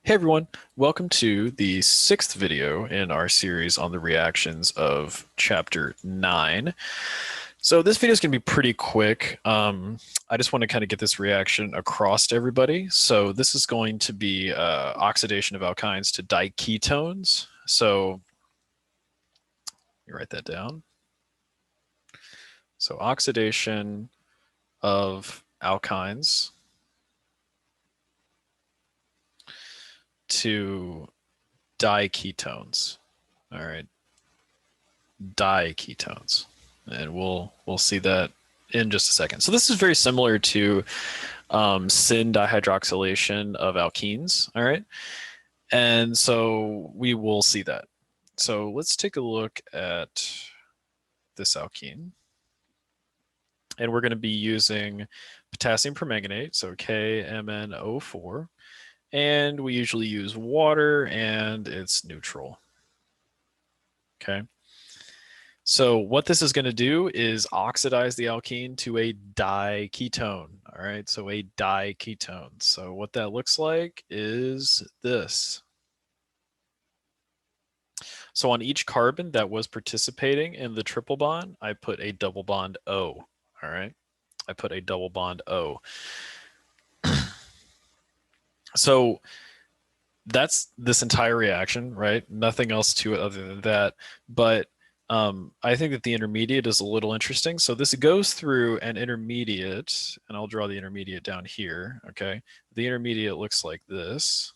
Hey everyone, welcome to the sixth video in our series on the reactions of chapter 9. So this video is going to be pretty quick. I just want to kind of get this reaction across to everybody. So this is going to be oxidation of alkynes to diketones. So you write that down. So oxidation of alkynes to diketones. All right, diketones, and we'll see that in just a second. So this is very similar to syn dihydroxylation of alkenes. All right, and so we will see that. So let's take a look at this alkene, and we're going to be using potassium permanganate, so KMnO4. And we usually use water, and it's neutral. Okay. So what this is going to do is oxidize the alkene to a diketone. All right. So a diketone. So what that looks like is this. So on each carbon that was participating in the triple bond, I put a double bond O. All right. I put a double bond O. So that's this entire reaction, right? Nothing else to it other than that. But I think that the intermediate is a little interesting. So this goes through an intermediate, and I'll draw the intermediate down here, okay? The intermediate looks like this.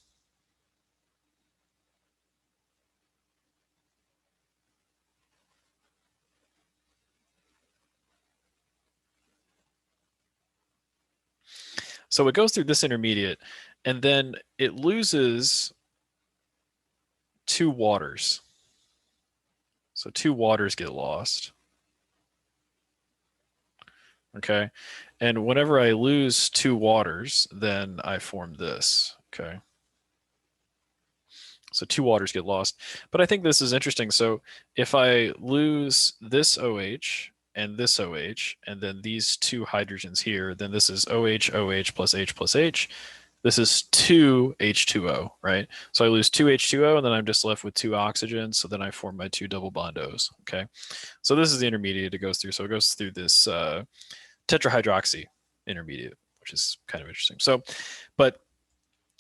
So it goes through this intermediate, and then it loses two waters. So two waters get lost. Okay. And whenever I lose two waters, then I form this. Okay. So two waters get lost. But I think this is interesting. So if I lose this OH and this OH, and then these two hydrogens here, then this is OH, OH plus H plus H. This is 2 H2O, right? So I lose 2 H2O, and then I'm just left with 2 oxygens. So then I form my 2 double bond O's, okay? So this is the intermediate it goes through. So it goes through this tetrahydroxy intermediate, which is kind of interesting. So, but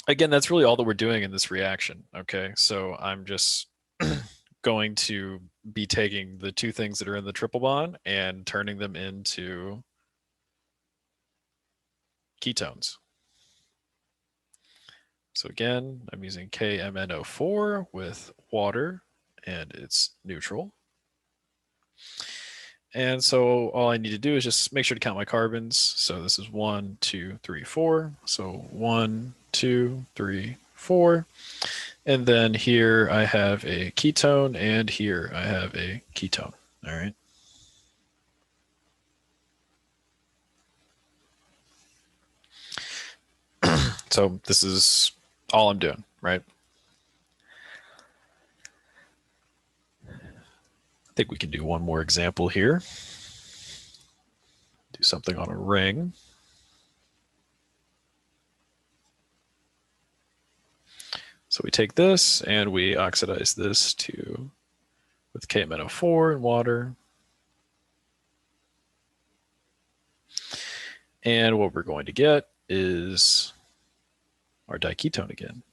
again, that's really all that we're doing in this reaction, okay? So I'm just going to be taking the two things that are in the triple bond and turning them into ketones. So again, I'm using KMnO4 with water, and it's neutral. And so all I need to do is just make sure to count my carbons. So this is 1, 2, 3, 4. So 1, 2, 3, 4. And then here I have a ketone, and here I have a ketone. All right. So this is all I'm doing, right? I think we can do one more example here. Do something on a ring. So we take this and we oxidize this with KMnO4 and water. And what we're going to get is our diketone again.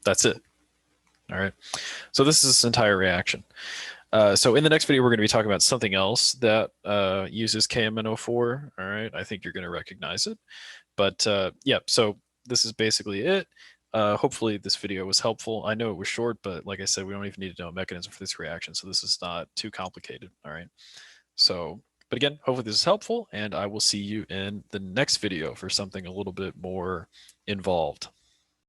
That's it. All right. So this is this entire reaction. So in the next video, we're going to be talking about something else that uses KMnO4. All right. I think you're going to recognize it. But yeah, so this is basically it. Hopefully this video was helpful. I know it was short, but like I said, we don't even need to know a mechanism for this reaction. So this is not too complicated. All right. So, but again, hopefully this is helpful, and I will see you in the next video for something a little bit more involved.